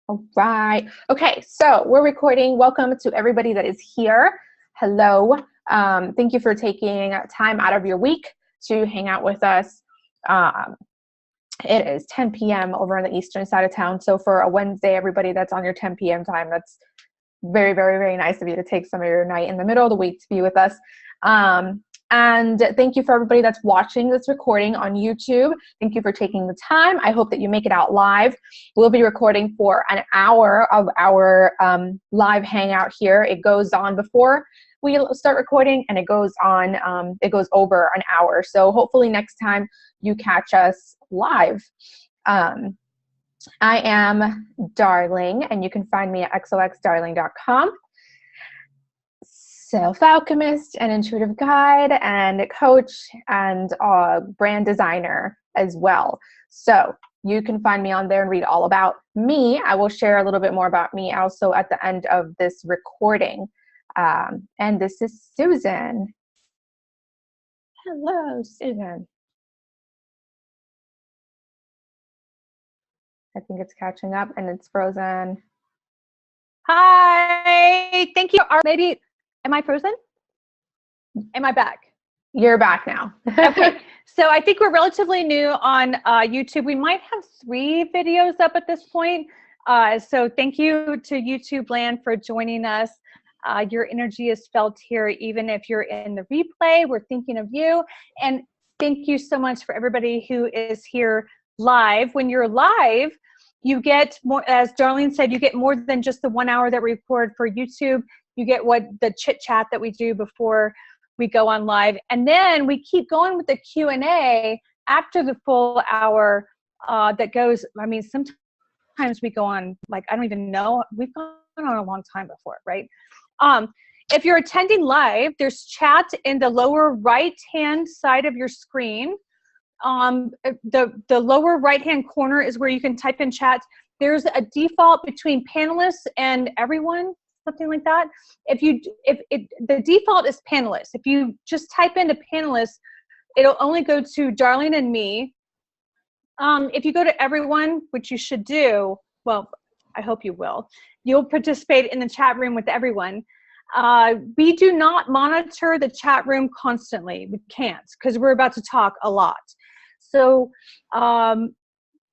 All right. Okay, so we're recording. Welcome to everybody that is here. Hello. Thank you for taking time out of your week to hang out with us. It is 10 p.m. over on the eastern side of town. So for a Wednesday, everybody that's on your 10 p.m. time, that's very, very, very nice of you to take some of your night in the middle of the week to be with us. And thank you for everybody that's watching this recording on YouTube. Thank you for taking the time. I hope that you make it out live. We'll be recording for an hour of our live hangout here. It goes on before we start recording, and it goes on, it goes over an hour. So hopefully next time you catch us live. I am Darling, and you can find me at xoxdarling.com. Self-alchemist and intuitive guide and coach and brand designer as well. So you can find me on there and read all about me. I will share a little bit more about me also at the end of this recording. And this is Susan. Hello, Susan. I think it's catching up and it's frozen. Hi, thank you. Maybe, am I frozen? Am I back? You're back now. Okay, so I think we're relatively new on YouTube. We might have 3 videos up at this point. So thank you to YouTube Land for joining us. Your energy is felt here, even if you're in the replay. We're thinking of you. And thank you so much for everybody who is here live. When you're live, you get more, as Darlene said, you get more than just the 1 hour that we record for YouTube. You get the chit chat that we do before we go on live. And then we keep going with the Q&A after the full hour that goes, I mean, sometimes we go on, like, I don't even know, we've gone on a long time before, right? If you're attending live, there's chat in the lower right-hand side of your screen. The lower right-hand corner is where you can type in chat. There's a default between panelists and everyone, something like that. The default is panelists. If you just type into panelists, it'll only go to Darlene and me. If you go to everyone, which you should do, well, I hope you will, you'll participate in the chat room with everyone. We do not monitor the chat room constantly. We can't, because we're about to talk a lot. So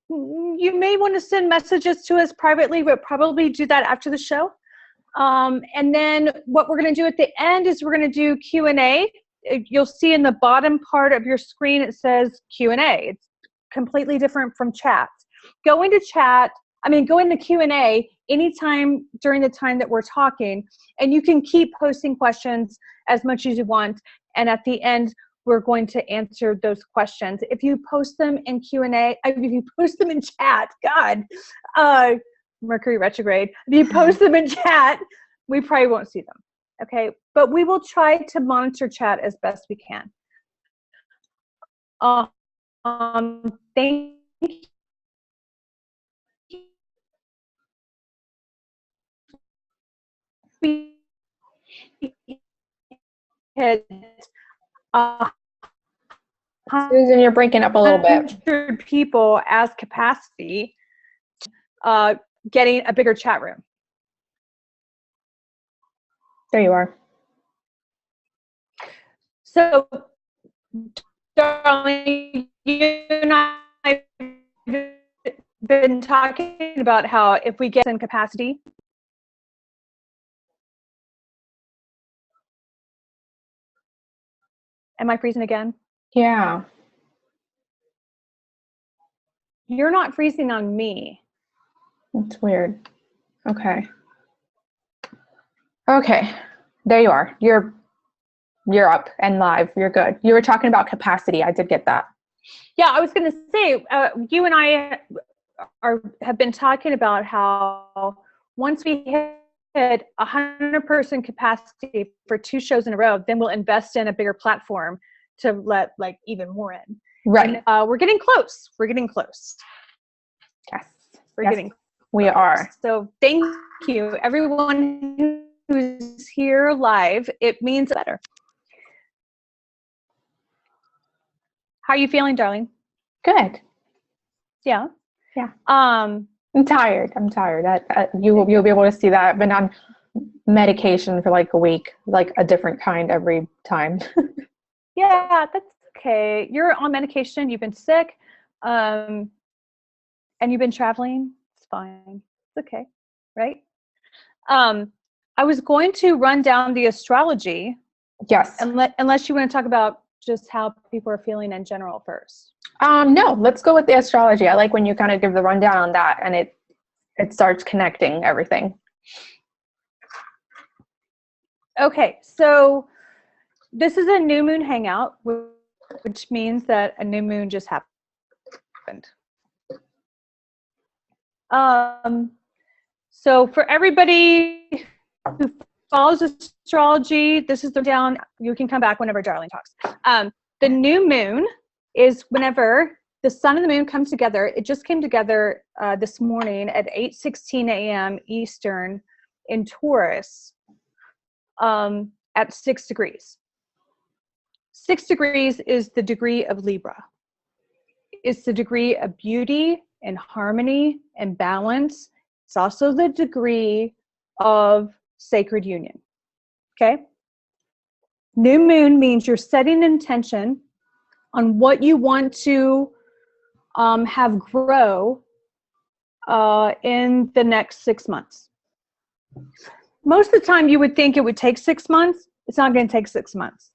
you may want to send messages to us privately. We'll probably do that after the show. And then what we're going to do at the end is we're going to do Q&A. You'll see in the bottom part of your screen it says Q&A. It's completely different from chat. Go into Q&A anytime during the time that we're talking, and you can keep posting questions as much as you want. And at the end, we're going to answer those questions. If you post them in Q&A, if you post them in chat, God, Mercury retrograde. If you post them in chat, we probably won't see them. Okay, but we will try to monitor chat as best we can. Thank you. We had Susan, you're breaking up a little bit. 100 people as capacity, getting a bigger chat room. There you are. So, darling, you and I have been talking about how if we get in capacity, am I freezing again? Yeah. You're not freezing on me. That's weird. Okay. Okay. There you are. You're up and live. You're good. You were talking about capacity. I did get that. Yeah, I was going to say, you and I have been talking about how once we hit 100% capacity for 2 shows in a row, then we'll invest in a bigger platform to let even more in. Right. And, we're getting close. We're getting close. Yes. We're yes, getting close. We are. So thank you, everyone who's here live. It means better. How are you feeling, darling? Good. Yeah. Yeah. I'm tired. I'm tired. You'll be able to see that. I've been on medication for like a week, like a different kind every time. Yeah, that's okay. You're on medication. You've been sick, and you've been traveling. It's fine. It's okay, right? I was going to run down the astrology, Yes. unless you want to talk about just how people are feeling in general first. No, let's go with the astrology. I like when you kind of give the rundown on that and it starts connecting everything. Okay, so this is a new moon hangout, which means that a new moon just happened. So for everybody who follows astrology, this is the down. You can come back whenever Darling talks. The new moon is whenever the sun and the moon come together. It just came together this morning at 8:16 a.m. Eastern in Taurus at 6 degrees. 6 degrees is the degree of Libra. It's the degree of beauty and harmony and balance. It's also the degree of sacred union. Okay? New moon means you're setting intention on what you want to have grow in the next 6 months. Most of the time you would think it would take 6 months. It's not going to take 6 months.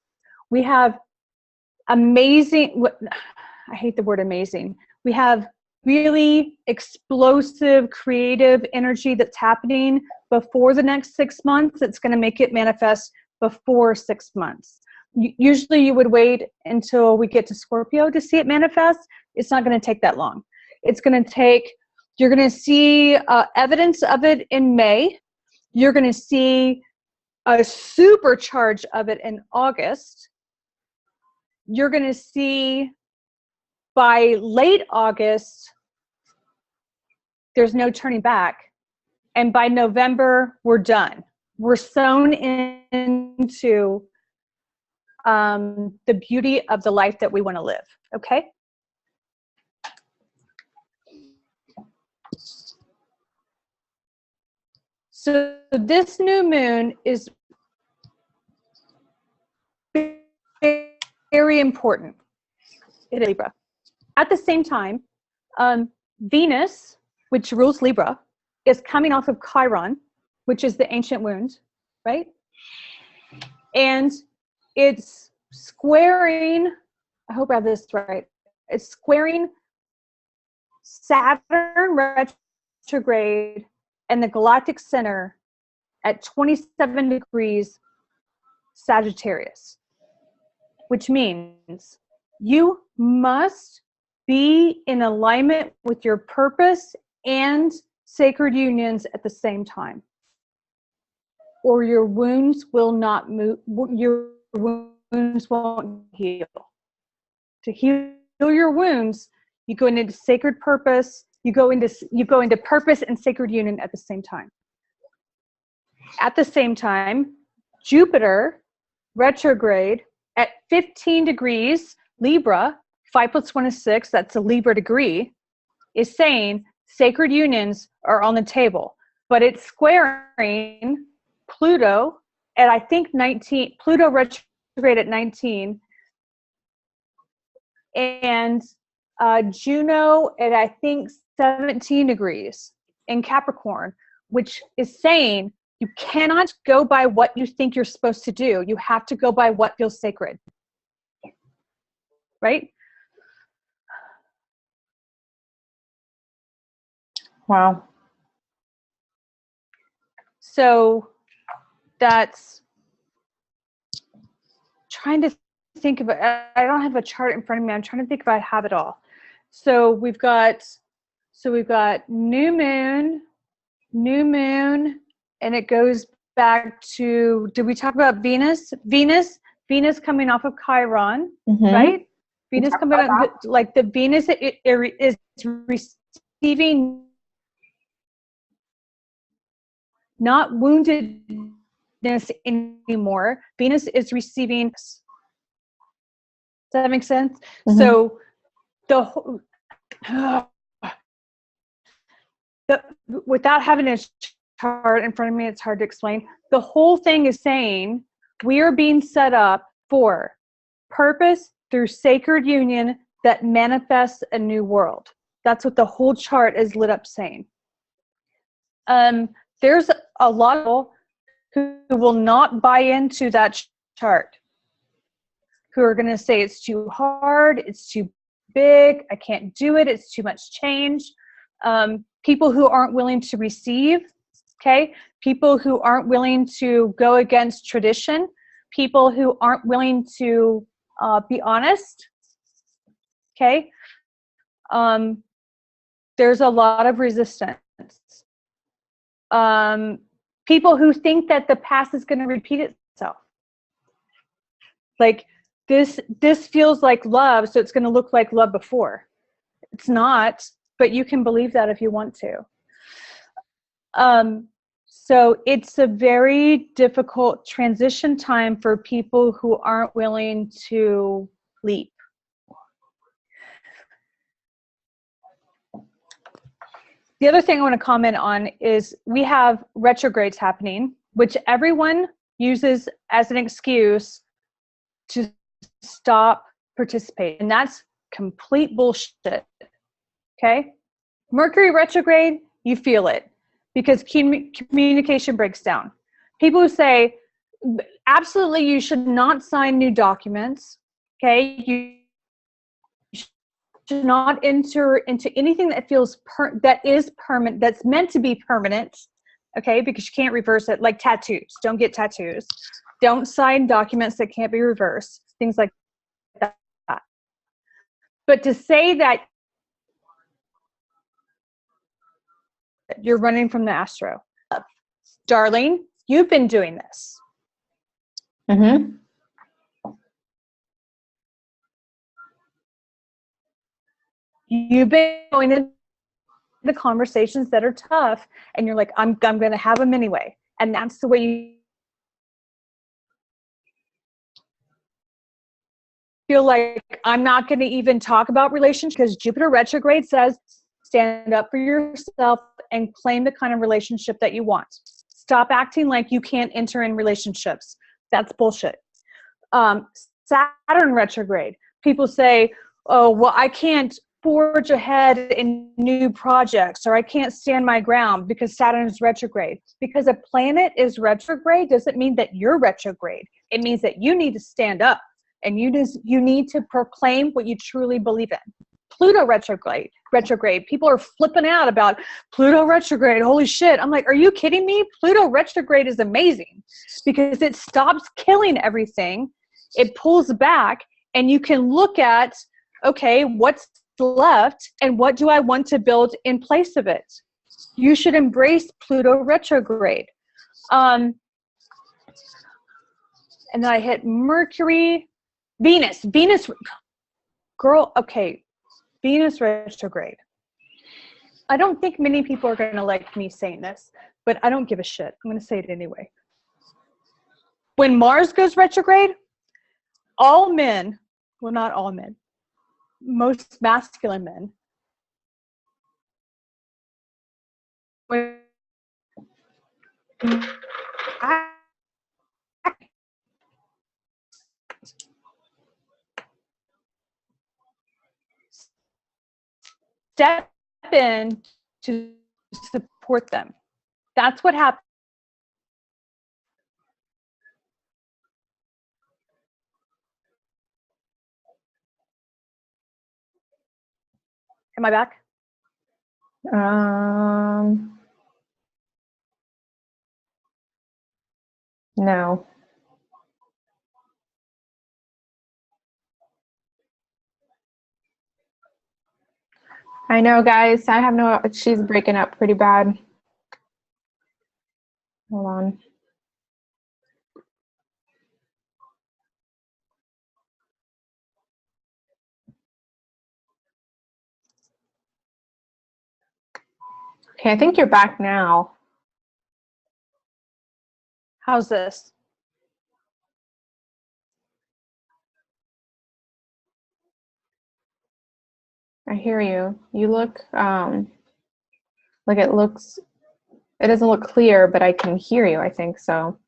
We have amazing, I hate the word amazing. We have really explosive, creative energy that's happening before the next 6 months. It's going to make it manifest before 6 months. Usually you would wait until we get to Scorpio to see it manifest. It's not going to take that long. It's going to take, you're going to see evidence of it in May. You're going to see a supercharge of it in August. You're going to see by late August, there's no turning back. And by November, we're done. We're sewn into the beauty of the life that we want to live. Okay? So this new moon is very important in Libra. At the same time, Venus, which rules Libra, is coming off of Chiron, which is the ancient wound, right? And it's squaring, I hope I have this right, it's squaring Saturn retrograde and the galactic center at 27 degrees Sagittarius, which means you must be in alignment with your purpose and sacred unions at the same time, or your wounds will not move, your wounds won't heal. To heal your wounds, you go into sacred purpose, you go into purpose and sacred union at the same time. At the same time, Jupiter retrograde at 15 degrees Libra, 5 + 1 is 6, that's a Libra degree, is saying sacred unions are on the table, but it's squaring Pluto at, I think, 19, Pluto retrograde at 19, and Juno at, I think, 17 degrees in Capricorn, which is saying you cannot go by what you think you're supposed to do. You have to go by what feels sacred. Right? Wow. So that's trying to think of it. I don't have a chart in front of me. I'm trying to think if I have it all. So we've got new moon, and it goes back to, did we talk about Venus? Venus coming off of Chiron, right? Venus coming out, like the Venus is receiving not woundedness anymore. Venus is receiving. Does that make sense? So without having a chart in front of me, it's hard to explain. The whole thing is saying we are being set up for purpose through sacred union that manifests a new world. That's what the whole chart is lit up saying. There's a lot of people who will not buy into that chart, who are going to say it's too hard, it's too big, I can't do it, it's too much change. People who aren't willing to receive, okay? People who aren't willing to go against tradition, people who aren't willing to be honest, okay? There's a lot of resistance. People who think that the past is going to repeat itself. Like this feels like love, so it's going to look like love before. It's not, but you can believe that if you want to. So it's a very difficult transition time for people who aren't willing to leap. The other thing I want to comment on is we have retrogrades happening, which everyone uses as an excuse to stop participating. And that's complete bullshit. Okay? Mercury retrograde, you feel it because communication breaks down. People who say, absolutely, you should not sign new documents. Okay? You should not enter into anything that feels that is permanent, that's meant to be permanent, okay? Because you can't reverse it, like tattoos. Don't get tattoos. Don't sign documents that can't be reversed, things like that. But to say that you're running from the astro, darling, you've been doing this. Mm-hmm. You've been going into the conversations that are tough, and you're like, I'm going to have them anyway. And that's the way you feel like, I'm not going to even talk about relationships because Jupiter retrograde says stand up for yourself and claim the kind of relationship that you want. Stop acting like you can't enter in relationships. That's bullshit. Saturn retrograde. People say, oh, well, I can't forge ahead in new projects, or I can't stand my ground because Saturn is retrograde. Because a planet is retrograde doesn't mean that you're retrograde. It means that you need to stand up and you need to proclaim what you truly believe in. Pluto retrograde. People are flipping out about Pluto retrograde. Holy shit. I'm like, are you kidding me? Pluto retrograde is amazing because it stops killing everything. It pulls back and you can look at, okay, what's left and what do I want to build in place of it? You should embrace Pluto retrograde. And then I hit Mercury, Venus, girl, okay, Venus retrograde. I don't think many people are going to like me saying this, but I don't give a shit. I'm going to say it anyway. When Mars goes retrograde, all men, well, not all men, most masculine men, when step in to support them. That's what happened. Am I back? No. I know, guys. I have no, she's breaking up pretty bad. Hold on. Okay, I think you're back now. How's this? I hear you. You look Like it doesn't look clear, but I can hear you, I think so.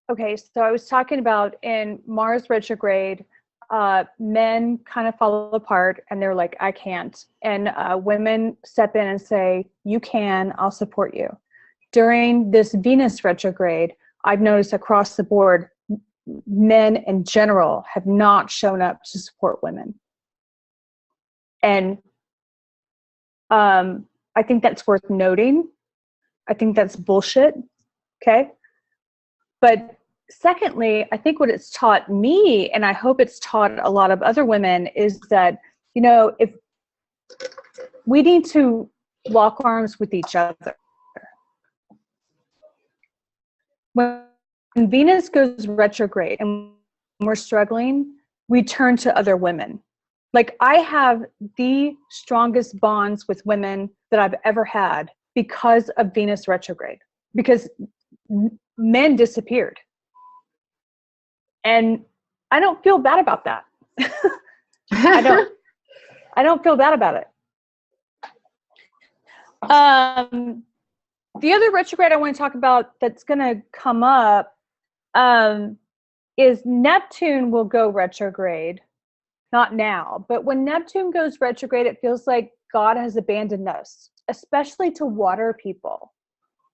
Okay, so I was talking about in Mars retrograde, men kind of fall apart and they're like, I can't. And women step in and say, you can, I'll support you. During this Venus retrograde, I've noticed across the board, men in general have not shown up to support women. And I think that's worth noting. I think that's bullshit. Okay. But secondly, I think what it's taught me, and I hope it's taught a lot of other women, is that, you know, if we need to lock arms with each other. When Venus goes retrograde and we're struggling, we turn to other women. Like I have the strongest bonds with women that I've ever had because of Venus retrograde, because men disappeared. And I don't feel bad about that. I don't feel bad about it. The other retrograde I want to talk about that's going to come up is Neptune will go retrograde. Not now, but when Neptune goes retrograde, it feels like God has abandoned us, especially to water people.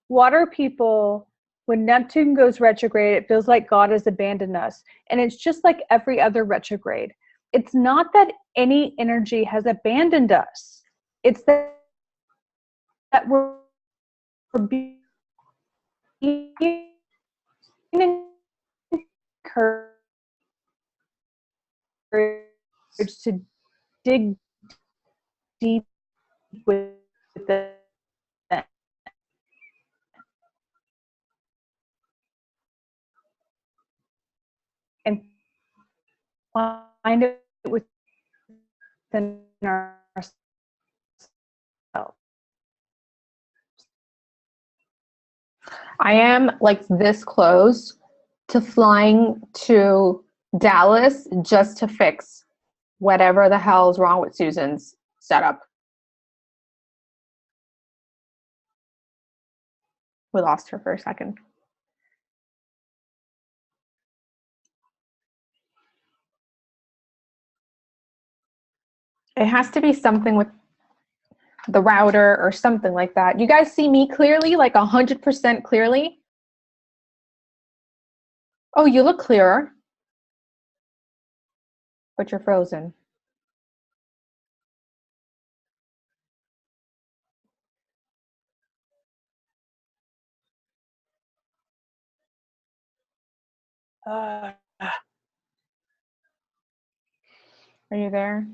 Water people, when Neptune goes retrograde, it feels like God has abandoned us. And it's just like every other retrograde. It's not that any energy has abandoned us. It's that we're being encouraged to dig deep with the and find it within ourselves. I am like this close to flying to Dallas just to fix whatever the hell is wrong with Susan's setup. We lost her for a second. It has to be something with the router or something like that. You guys see me clearly, like 100% clearly? Oh, you look clearer. But you're frozen. Are you there?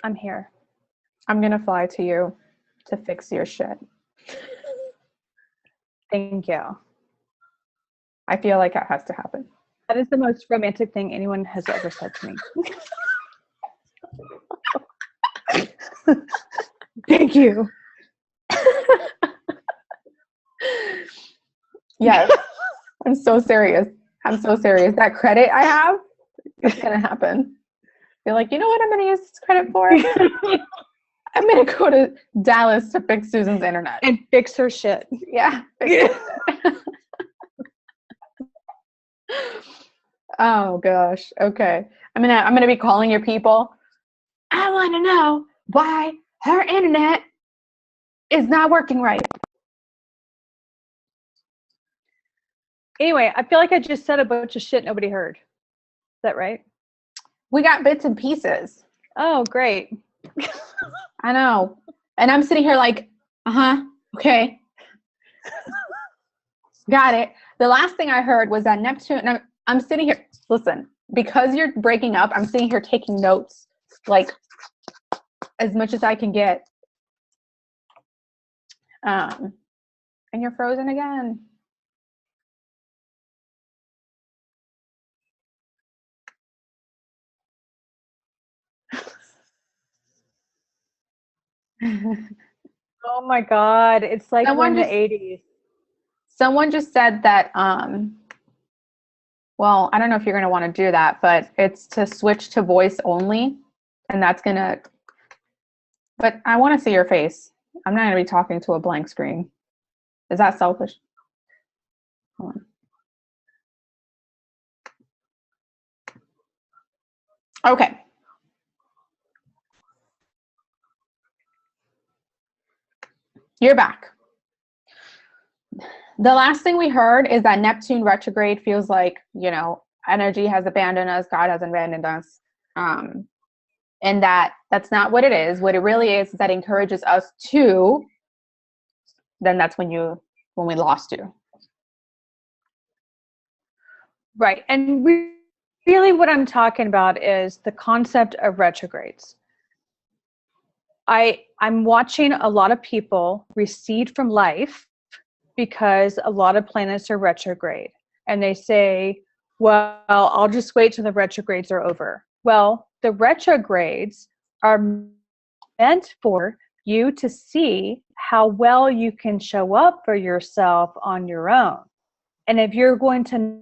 I'm here. I'm gonna fly to you to fix your shit. Thank you. I feel like that has to happen. That is the most romantic thing anyone has ever said to me. Thank you. Yes. I'm so serious. That credit I have, it's gonna happen. You're like, you know what I'm gonna use this credit for? I'm gonna go to Dallas to fix Susan's internet. And fix her shit. Yeah. Oh gosh. Okay. I'm gonna be calling your people. I wanna know why her internet is not working right. Anyway, I feel like I just said a bunch of shit nobody heard. Is that right? We got bits and pieces. Oh, great. I know. And I'm sitting here like, okay. Got it. The last thing I heard was that Neptune, and I'm sitting here, listen, because you're breaking up, I'm sitting here taking notes, like, as much as I can get. And you're frozen again. Oh my God. It's like we're in the 80s. Someone just said that, well, I don't know if you're going to want to do that, but it's to switch to voice only. And that's gonna, but I want to see your face. I'm not gonna be talking to a blank screen. Is that selfish? Hold on. Okay. You're back. The last thing we heard is that Neptune retrograde feels like, you know, energy has abandoned us, God has abandoned us. And that's not what it is. What it really is that encourages us to, then that's when we lost you. Right. And really what I'm talking about is the concept of retrogrades. I'm watching a lot of people recede from life because a lot of planets are retrograde. And they say, well, I'll just wait till the retrogrades are over. Well, the retrogrades are meant for you to see how well you can show up for yourself on your own. And if you're going to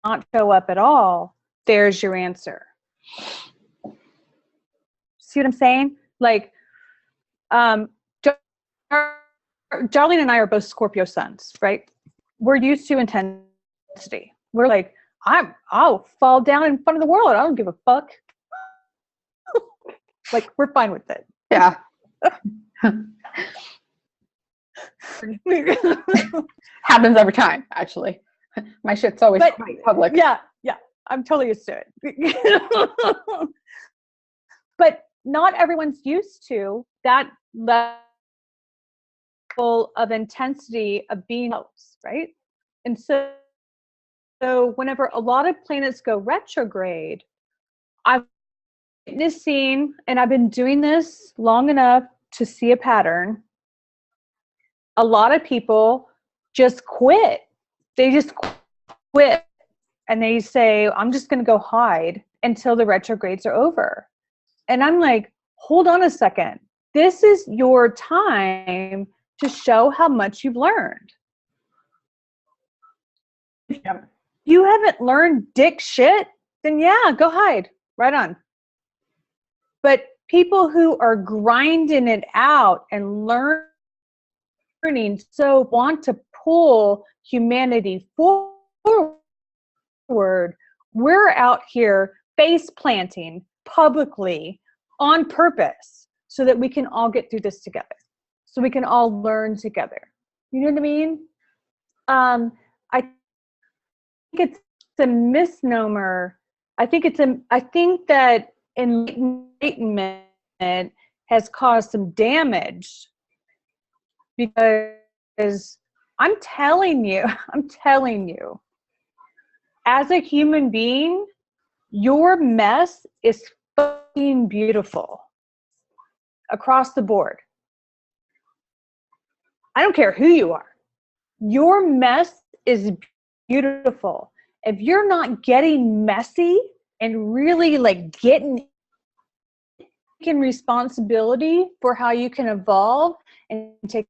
not show up at all, there's your answer. See what I'm saying? Like, Darlene and I are both Scorpio suns, right? We're used to intensity. We're like, I'll fall down in front of the world. I don't give a fuck. Like, we're fine with it. Yeah. Happens every time, actually. My shit's always quite public. Yeah. I'm totally used to it. But not everyone's used to that level of intensity of being close, right? And so whenever a lot of planets go retrograde, I've witnessing, and I've been doing this long enough to see a pattern. A lot of people just quit. They just quit. And they say, I'm just going to go hide until the retrogrades are over. And I'm like, hold on a second. This is your time to show how much you've learned. Yep. You haven't learned dick shit, then yeah, go hide. Right on. But people who are grinding it out and learning, so want to pull humanity forward, we're out here face planting publicly on purpose so that we can all get through this together, so we can all learn together. You know what I mean? I think it's a misnomer. I think that enlightenment has caused some damage, because I'm telling you, as a human being, your mess is fucking beautiful across the board. I don't care who you are. Your mess is beautiful. If you're not getting messy and really like taking responsibility for how you can evolve and take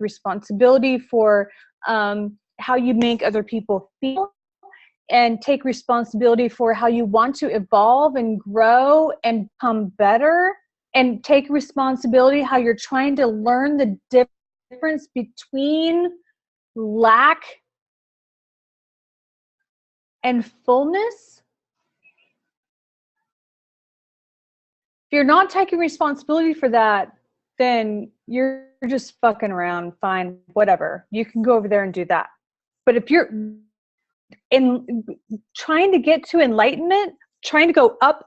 responsibility for how you make other people feel, and take responsibility for how you want to evolve and grow and become better, and take responsibility how you're trying to learn the difference between lack and fullness. If you're not taking responsibility for that, then you're just fucking around. Fine, whatever. You can go over there and do that. But if you're in trying to get to enlightenment, trying to go up,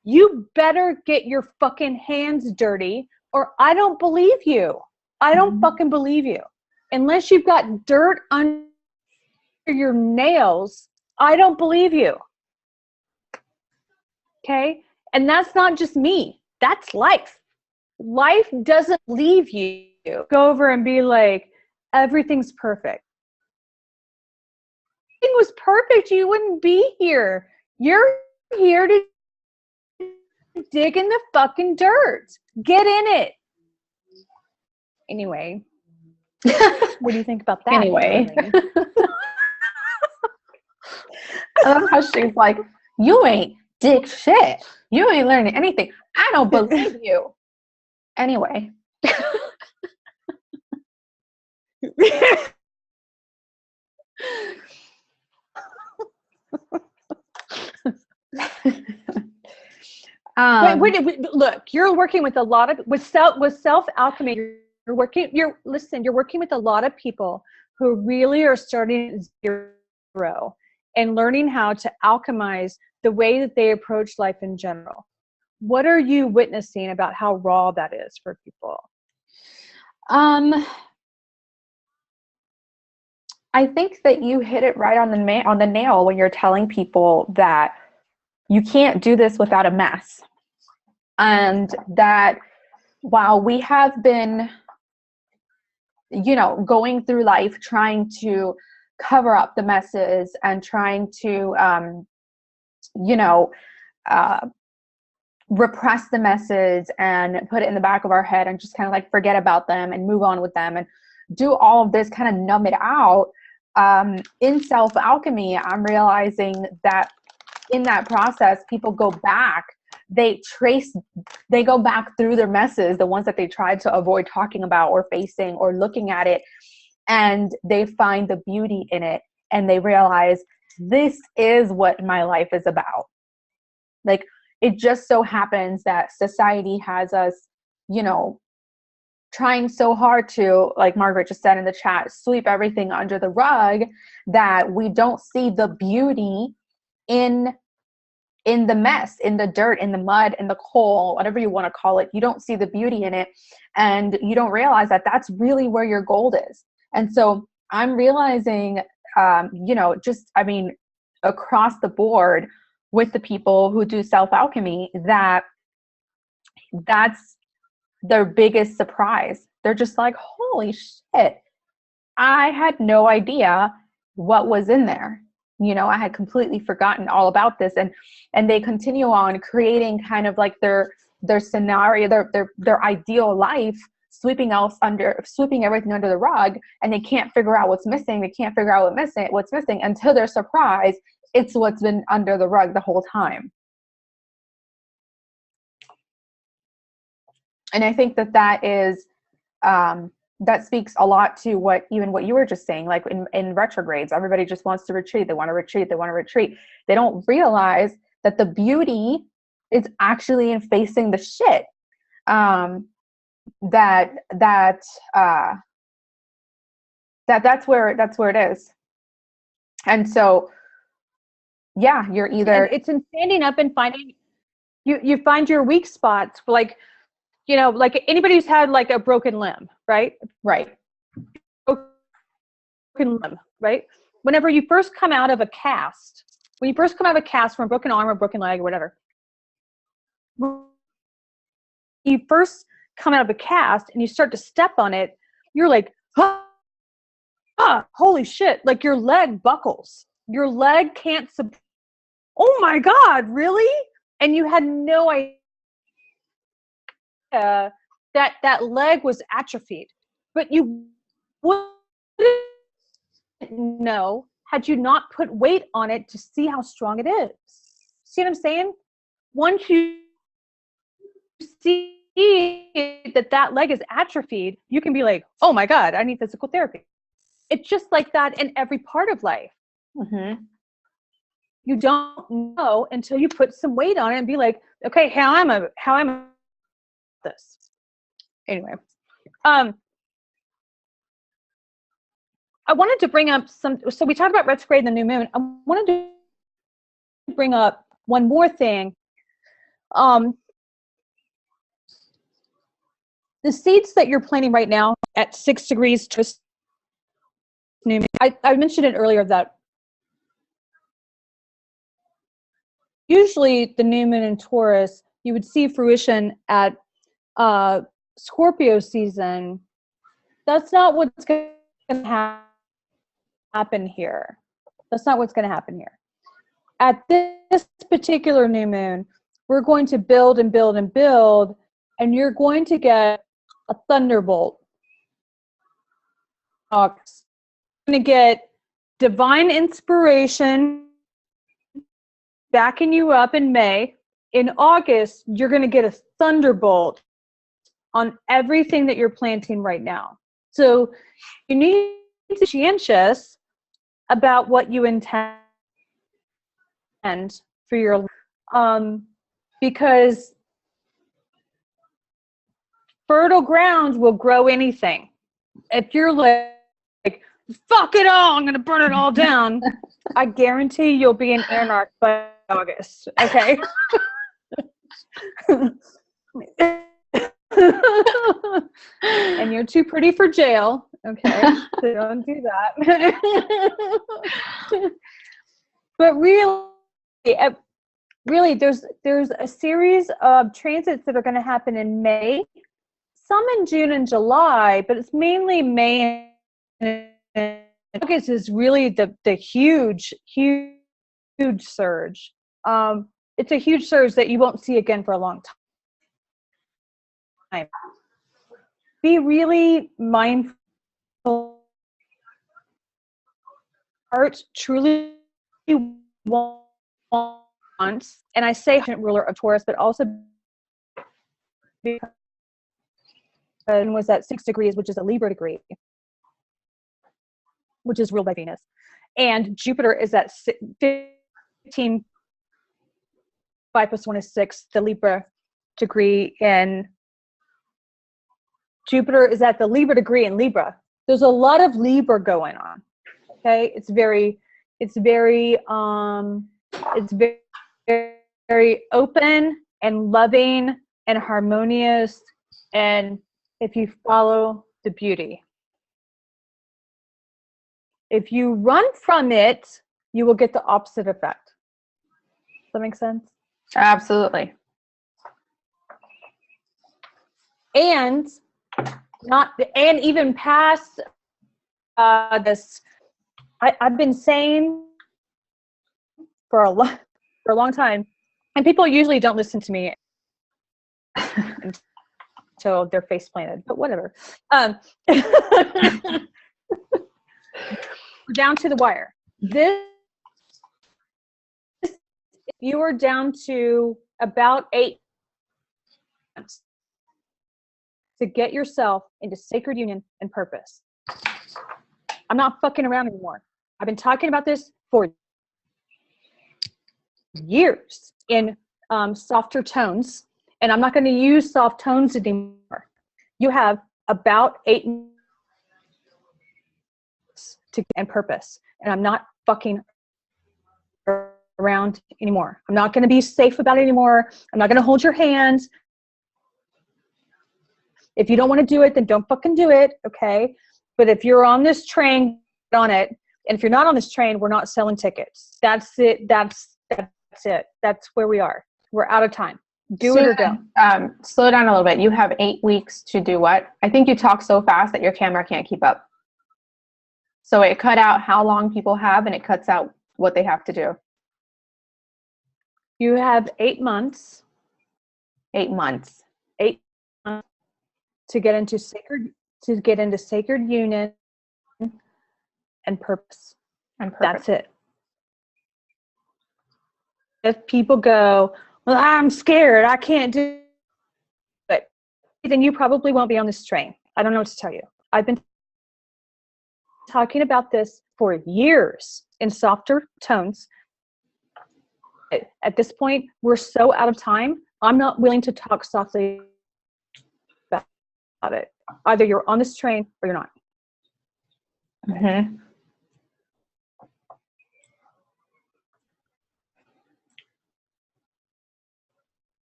you better get your fucking hands dirty, or I don't believe you. I don't fucking believe you. Unless you've got dirt under your nails, I don't believe you. Okay? And that's not just me. That's life. Life doesn't leave you. Go over and be like, everything's perfect. If everything was perfect, you wouldn't be here. You're here to dig in the fucking dirt. Get in it. Anyway. What do you think about that? Anyway. I love how she's like, You ain't dick shit. You ain't learning anything. I don't believe you. Anyway. Look, you're working with a lot of with self alchemy. You're working with a lot of people who really are starting at zero and learning how to alchemize the way that they approach life in general. What are you witnessing about how raw that is for people? I think that you hit it right on the nail when you're telling people that you can't do this without a mess. And that while we have been, going through life trying to cover up the messes and trying to, repress the messes and put it in the back of our head and just kind of like forget about them and move on with them and do all of this, kind of numb it out. In self-alchemy, I'm realizing that in that process, people go back, they go back through their messes, the ones that they tried to avoid talking about or facing or looking at it, and they find the beauty in it, and they realize this is what my life is about. Like, it just so happens that society has us, trying so hard to, like Margaret just said in the chat, sweep everything under the rug, that we don't see the beauty in the mess, in the dirt, in the mud, in the coal, whatever you want to call it. You don't see the beauty in it, and you don't realize that that's really where your gold is. And so I'm realizing, across the board with the people who do self-alchemy, that's their biggest surprise. They're just like, holy shit, I had no idea what was in there. I had completely forgotten all about this. And they continue on creating kind of like their scenario, their ideal life, sweeping everything under the rug, and they can't figure out what's missing. They can't figure out what's missing until they're surprised it's what's been under the rug the whole time. And I think that is, that speaks a lot to what you were just saying, like in retrogrades, everybody just wants to retreat. They want to retreat. They don't realize that the beauty is actually in facing the shit. That's where it is. And so, yeah, you're either, and it's in standing up and finding, you find your weak spots, like, like anybody who's had like a broken limb, right? Right. Broken limb, right? Whenever you first come out of a cast, from a broken arm or broken leg or whatever, you first come out of a cast and you start to step on it, you're like, holy shit, like your leg buckles. Your leg can't oh my God, really? And you had no idea that leg was atrophied, but you wouldn't know had you not put weight on it to see how strong it is. See what I'm saying? Once you see that leg is atrophied, you can be like, oh my God, I need physical therapy. It's just like that in every part of life. Mm-hmm. You don't know until you put some weight on it and be like, okay, how am I this? Anyway, I wanted to bring up so we talked about retrograde and the new moon. I wanted to bring up one more thing. The seeds that you're planting right now at 6 degrees to new moon, I mentioned it earlier that usually the new moon in Taurus, you would see fruition at Scorpio season. That's not what's going to happen here. That's not what's going to happen here. At this particular new moon, we're going to build and build and build, and you're going to get a thunderbolt. You're going to get divine inspiration backing you up in May. In August, you're going to get a thunderbolt on everything that you're planting right now. So you need to be conscientious about what you intend for your because fertile ground will grow anything. If you're like fuck it all, I'm gonna burn it all down, I guarantee you'll be an anarch by August. Okay. And you're too pretty for jail. Okay. So don't do that. But really, there's a series of transits that are going to happen in May, some in June and July, but it's mainly May and August is really the huge surge. It's a huge surge that you won't see again for a long time. Be really mindful. Heart truly wants, and I say ruler of Taurus, but also was at 6 degrees, which is a Libra degree, which is ruled by Venus, and Jupiter is at 15. 5 + 1 is 6. The Libra degree in Jupiter is at the Libra degree in Libra. There's a lot of Libra going on. Okay, it's very open and loving and harmonious, and if you follow the beauty. If you run from it, you will get the opposite effect. Does that make sense? Absolutely. And even past this, I've been saying for a long time, and people usually don't listen to me until they're face planted, but whatever. Down to the wire. You are down to about 8 months to get yourself into sacred union and purpose. I'm not fucking around anymore. I've been talking about this for years in softer tones, and I'm not going to use soft tones anymore. You have about 8 months to get and purpose, and I'm not fucking around anymore. I'm not going to be safe about it anymore. I'm not going to hold your hand. If you don't want to do it, then don't fucking do it, okay? But if you're on this train, get on it. And if you're not on this train, we're not selling tickets. That's it. That's it. That's where we are. We're out of time. Do it or don't. Slow down a little bit. You have 8 weeks to do what? I think you talk so fast that your camera can't keep up. So it cut out how long people have, and it cuts out what they have to do. You have 8 months. 8 months. 8 months to get into sacred union and purpose. That's it. If people go, well, I'm scared, I can't do it, then you probably won't be on this train. I don't know what to tell you. I've been talking about this for years in softer tones. At this point, we're so out of time. I'm not willing to talk softly about it. Either you're on this train or you're not. Mm-hmm.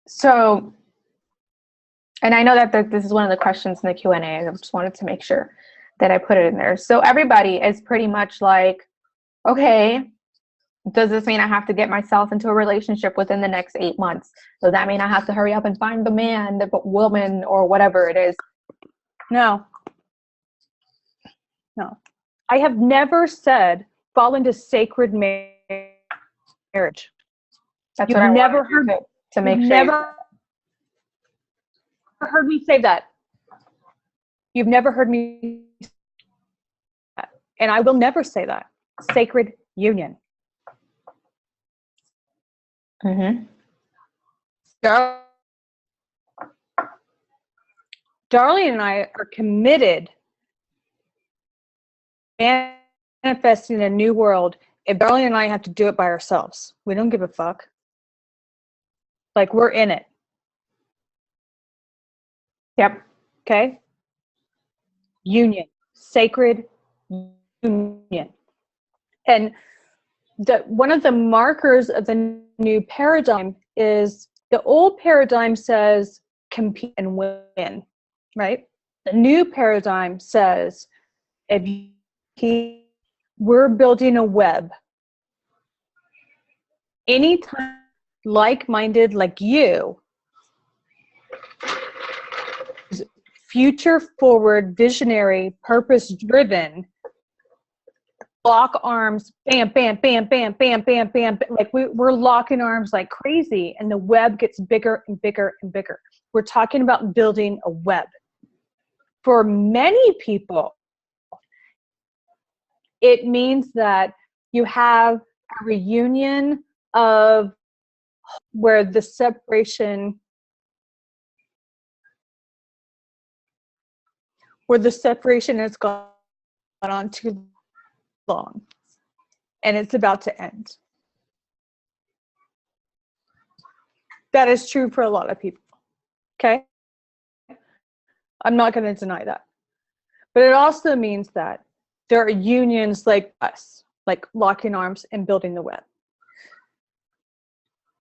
So, and I know that this is one of the questions in the Q&A. I just wanted to make sure that I put it in there. So everybody is pretty much like, okay, does this mean I have to get myself into a relationship within the next 8 months? Does that mean I have to hurry up and find the man, the woman, or whatever it is? No. I have never said fall into sacred marriage. That's You've what I never heard to make sure. Never heard me say that. You've never heard me say that. And I will never say that. Sacred union. Mm-hmm. Darlene and I are committed manifesting a new world. If Darlene and I have to do it by ourselves, we don't give a fuck. Like, we're in it. Yep. Okay? Union. Sacred union. And one of the markers of the new paradigm is the old paradigm says compete and win, right? The new paradigm says we're building a web. Anytime like-minded like you, future forward, visionary, purpose driven, lock arms, bam, bam, bam, bam, bam, bam, bam. Like we're locking arms like crazy, and the web gets bigger and bigger and bigger. We're talking about building a web. For many people, it means that you have a reunion of where the separation has gone on too long, and it's about to end. That is true for a lot of people. Okay? I'm not going to deny that. But it also means that there are unions like us, like locking arms and building the web.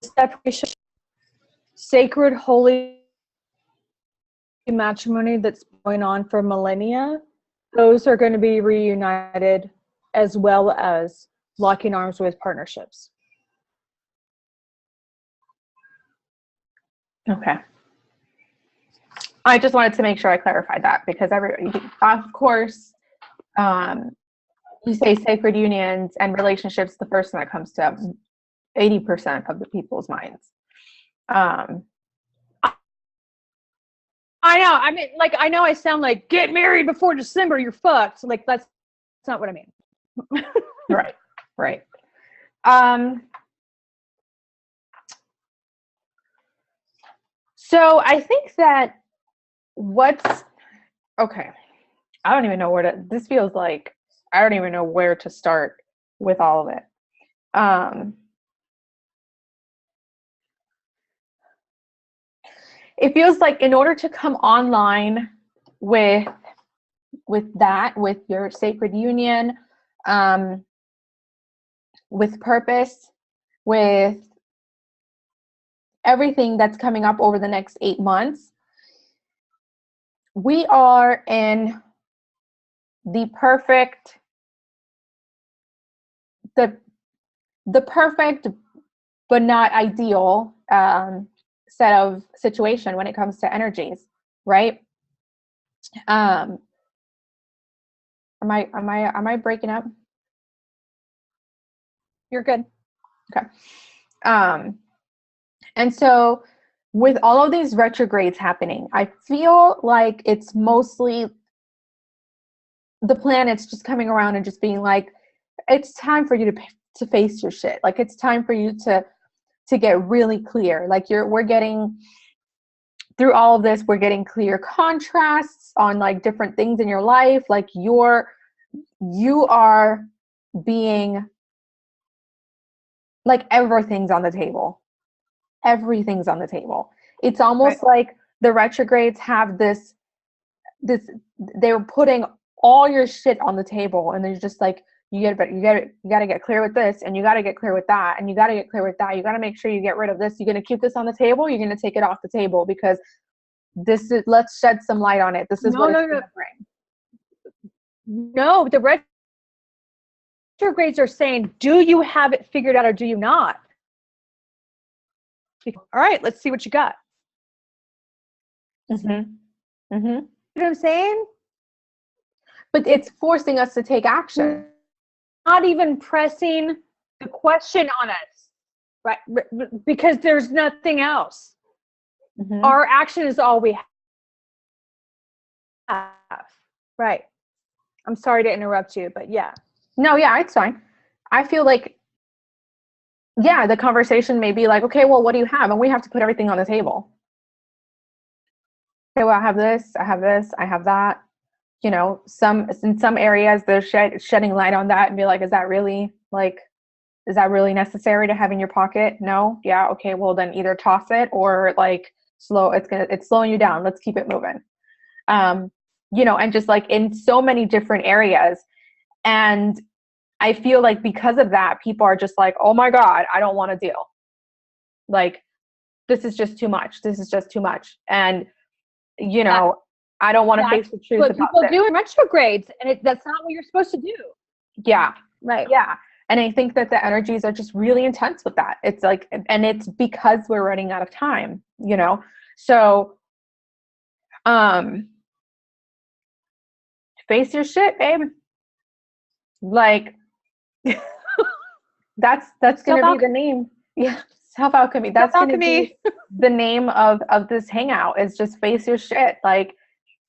Separation, sacred, holy matrimony that's going on for millennia, those are going to be reunited, as well as locking arms with partnerships. Okay. I just wanted to make sure I clarified that, because of course, you say sacred unions and relationships, the first thing that comes to 80% of the people's minds. I know. I mean, like, I know I sound like get married before December, you're fucked. Like, that's not what I mean. Right. So I think that okay. I don't even know this feels like I don't even know where to start with all of it. It feels like in order to come online with your sacred union, with purpose, with everything that's coming up over the next 8 months, we are in the perfect but not ideal set of situation when it comes to energies, right? Am I breaking up? You're good. Okay. And so with all of these retrogrades happening, I feel like it's mostly the planets just coming around and just being like, it's time for you to face your shit. Like, it's time for you to get really clear. Like, we're getting through all of this, we're getting clear contrasts on like different things in your life. Like, you are being like, everything's on the table. Everything's on the table. It's almost like the retrogrades have this they're putting all your shit on the table, and they're just like, you got to get clear with this, and you got to get clear with that, and you got to get clear with that. You got to make sure you get rid of this. You're going to keep this on the table. You're going to take it off the table, because let's shed some light on it. This is what it's going to bring. No, the retrogrades are saying, do you have it figured out or do you not? All right, let's see what you got. Mm-hmm. Mm-hmm. You know what I'm saying? But it's forcing us to take action. Not even pressing the question on us, right? Because there's nothing else. Mm-hmm. Our action is all we have. Right. I'm sorry to interrupt you, but yeah. No, yeah, it's fine. I feel like yeah, the conversation may be like, okay, well, what do you have? And we have to put everything on the table. Okay, well, I have this, I have this, I have that. You know, in some areas they're shedding light on that and be like, is that really necessary to have in your pocket? No. Yeah. Okay. Well, then either toss it or like it's slowing you down. Let's keep it moving. You know, and just like in so many different areas. And I feel like because of that, people are just like, oh my God, I don't want to deal. Like, this is just too much. This is just too much. And, you know, I don't want to face the truth what about people this. do in retrogrades, and that's not what you're supposed to do. Yeah. Right. Yeah. And I think that the energies are just really intense with that. It's like, and it's because we're running out of time, you know? So, face your shit, babe. Like, that's going to be the name. Yeah. Self alchemy. That's going to be the name of this hangout, is just face your shit. Like,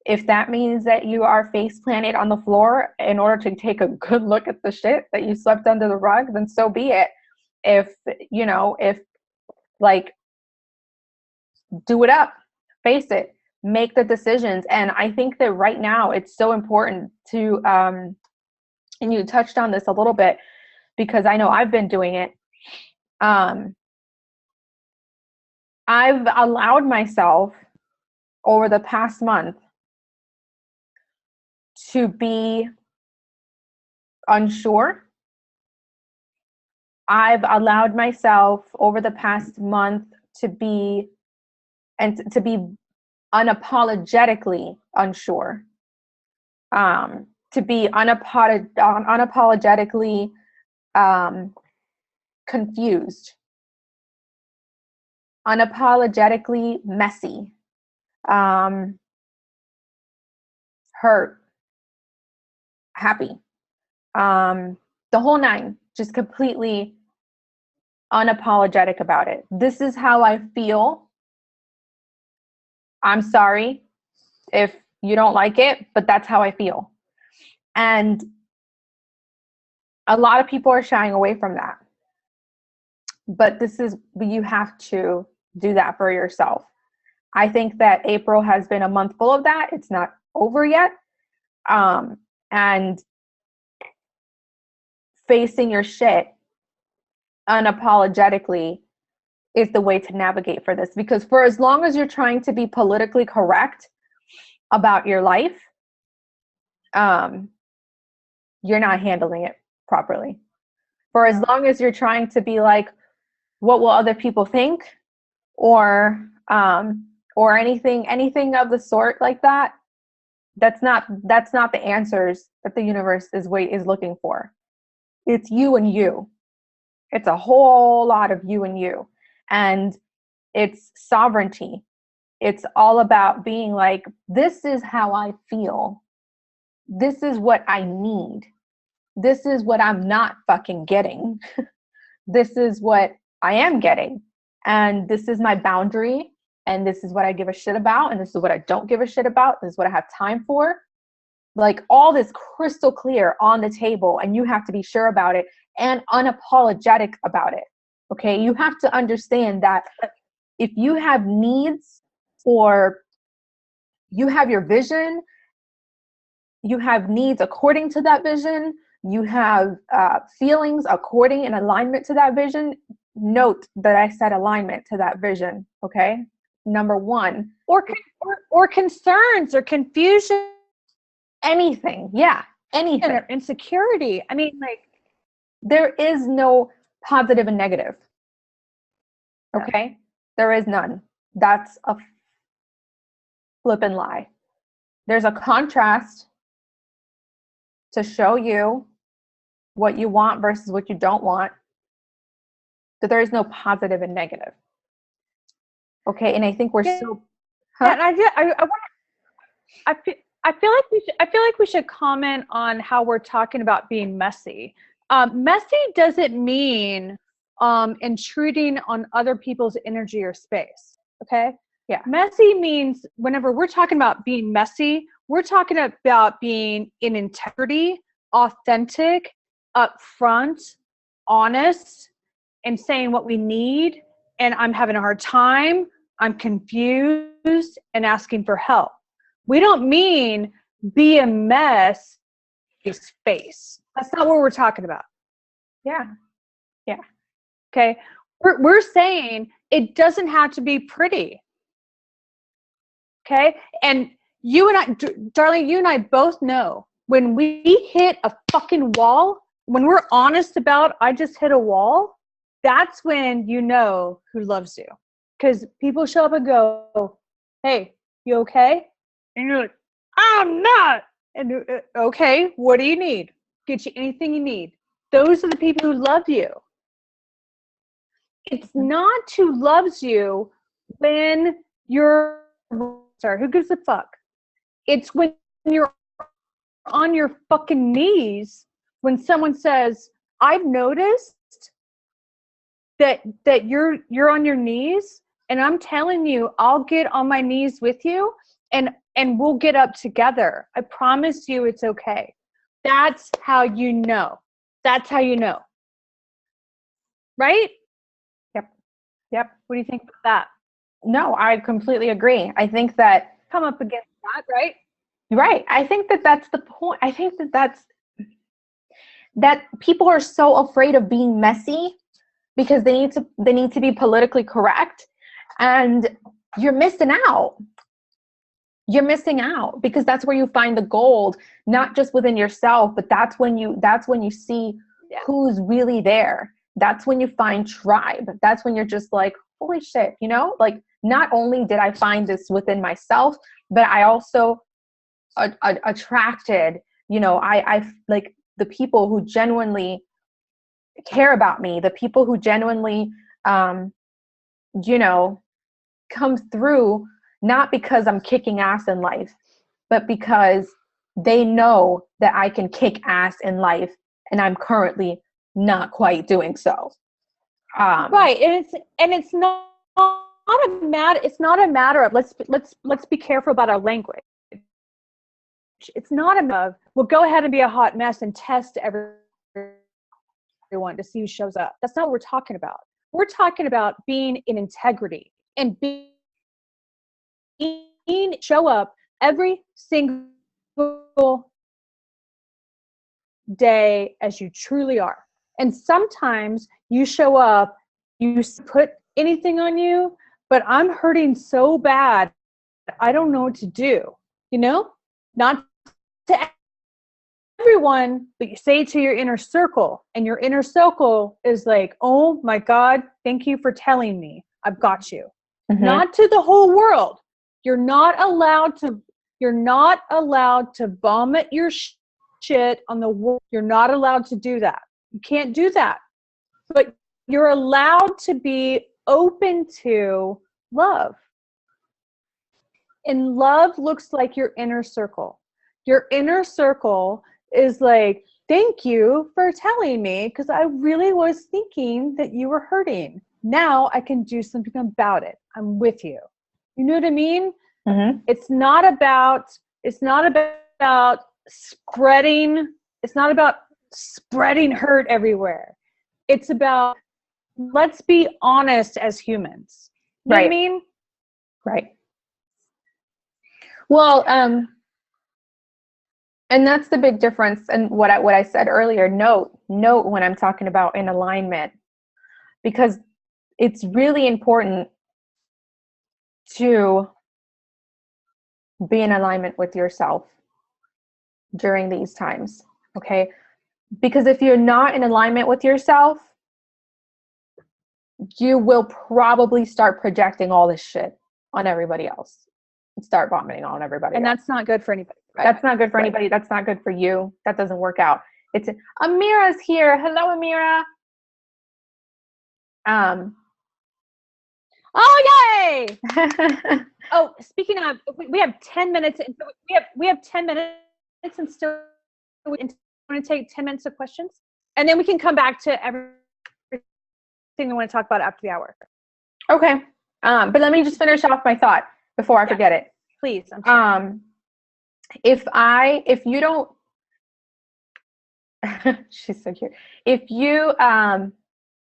if that means that you are face planted on the floor in order to take a good look at the shit that you swept under the rug, then so be it. If, you know, like, do it up, face it, make the decisions. And I think that right now it's so important to, and you touched on this a little bit because I know I've been doing it. I've allowed myself over the past month to be unsure. I've allowed myself over the past month to be unapologetically unsure, to be unapologetically confused, unapologetically messy, hurt, happy, the whole nine, just completely unapologetic about it. This is how I feel. I'm sorry if you don't like it, but that's how I feel. And a lot of people are shying away from that. But you have to do that for yourself. I think that April has been a month full of that. It's not over yet. And facing your shit unapologetically is the way to navigate for this. Because for as long as you're trying to be politically correct about your life, you're not handling it properly. For as long as you're trying to be like, what will other people think, or anything of the sort like that, that's not the answers that the universe is looking for. It's you and you. It's a whole lot of you and you. And it's sovereignty. It's all about being like, this is how I feel. This is what I need. This is what I'm not fucking getting. This is what I am getting. And this is my boundary. And this is what I give a shit about. And this is what I don't give a shit about. This is what I have time for. Like, all this crystal clear on the table. And you have to be sure about it and unapologetic about it. Okay. You have to understand that if you have needs, or you have your vision, you have needs according to that vision, you have feelings according in alignment to that vision. Note that I said alignment to that vision. Okay. Number one. Or concerns or confusion. Anything. Yeah. Anything. Or insecurity. I mean, like, there is no positive and negative. Okay. There is none. That's a flippin' lie. There's a contrast to show you what you want versus what you don't want. But there is no positive and negative. Okay. And I think we're so. Huh? Yeah, and I feel like we should comment on how we're talking about being messy. Messy doesn't mean intruding on other people's energy or space. Okay. Yeah. Messy means whenever we're talking about being messy, we're talking about being in integrity, authentic, upfront, honest, and saying what we need, and I'm having a hard time, I'm confused, and asking for help. We don't mean be a mess, face. That's not what we're talking about. Yeah. Yeah. Okay. We're saying it doesn't have to be pretty. Okay. And you and I, Darlene, you and I both know when we hit a fucking wall, when we're honest about, I just hit a wall, that's when you know who loves you. Because people show up and go, hey, you okay? And you're like, I'm not. And okay, what do you need? Get you anything you need. Those are the people who love you. It's not who loves you when you're, sorry, who gives a fuck? It's when you're on your fucking knees, when someone says, I've noticed that you're on your knees, and I'm telling you, I'll get on my knees with you, and we'll get up together. I promise you it's okay. That's how you know. That's how you know. Right? Yep. What do you think about that? No, I completely agree. I think that Come up against that, right? right. I think that that's the point. I think that people are so afraid of being messy because they need to be politically correct, and you're missing out. You're missing out because that's where you find the gold, not just within yourself, but that's when you see who's really there. That's when you find tribe. That's when you're just like, holy shit, you know, like not only did I find this within myself, but I also attracted, you know, I like the people who genuinely care about me, the people who genuinely, you know, come through, not because I'm kicking ass in life, but because they know that I can kick ass in life, and I'm currently not quite doing so. Right, and it's not a matter of let's be careful about our language. It's not a matter of, well, go ahead and be a hot mess and test everyone to see who shows up. That's not what we're talking about. We're talking about being in integrity and being show up every single day as you truly are. And sometimes you show up, you put anything on you, but I'm hurting so bad, I don't know what to do. You know, not to everyone, but you say it to your inner circle, and your inner circle is like, oh my God, thank you for telling me. I've got you. Mm-hmm. Not to the whole world. You're not allowed to vomit your shit on the world. You're not allowed to do that. You can't do that. But you're allowed to be open to love. And love looks like your inner circle. Your inner circle is like, thank you for telling me, because I really was thinking that you were hurting. Now I can do something about it. I'm with you. You know what I mean? Mm-hmm. It's not about spreading hurt everywhere. It's about, let's be honest as humans. You know what I mean? Right. Well, and that's the big difference. And what I said earlier, note when I'm talking about in alignment, because it's really important to be in alignment with yourself during these times. Okay. Because if you're not in alignment with yourself, you will probably start projecting all this shit on everybody else and start vomiting on everybody and else. That's not good for anybody. Right? That's not good for anybody. That's not good for you. That doesn't work out. It's Amira's here. Hello, Amira. Oh, yay! Oh, speaking of, we have 10 minutes. We have 10 minutes and still we want to take 10 minutes of questions, and then we can come back to everything we want to talk about after the hour. Okay. But let me just finish off my thought before I forget it. Please. I'm sorry. If you don't, she's so cute. If you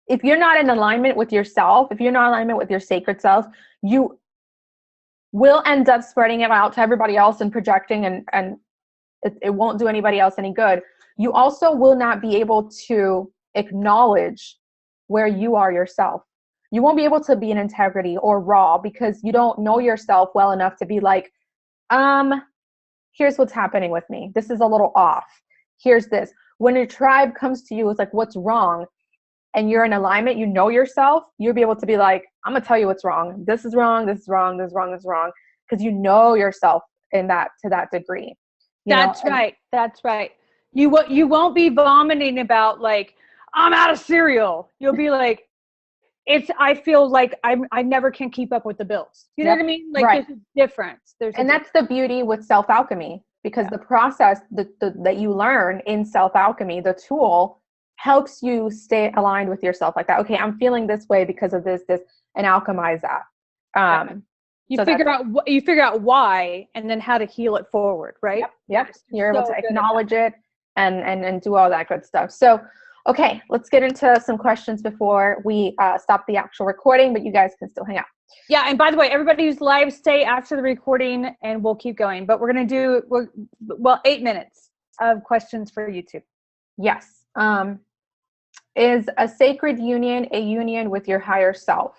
if you're not in alignment with yourself, if you're not in alignment with your sacred self, you will end up spreading it out to everybody else and projecting, and it won't do anybody else any good. You also will not be able to acknowledge where you are yourself. You won't be able to be in integrity or raw because you don't know yourself well enough to be like, here's what's happening with me. This is a little off. Here's this. When a tribe comes to you, it's like, what's wrong? And you're in alignment, you know yourself, you'll be able to be like, I'm gonna tell you what's wrong. This is wrong, this is wrong, this is wrong, this is wrong. Because you know yourself to that degree. That's right. That's right. You won't be vomiting about like, I'm out of cereal. You'll be like, I feel like I never can keep up with the bills. You know what I mean? Like there's a difference. That's the beauty with self-alchemy, because the process that you learn in self-alchemy, the tool helps you stay aligned with yourself like that. Okay, I'm feeling this way because of this, and alchemize that. You figure out why, and then how to heal it forward, right? Yep. You're able to acknowledge it and do all that good stuff. So, okay, let's get into some questions before we stop the actual recording, but you guys can still hang out. Yeah, and by the way, everybody who's live, stay after the recording and we'll keep going. But we're going to do, 8 minutes of questions for YouTube. Yes. Is a sacred union a union with your higher self?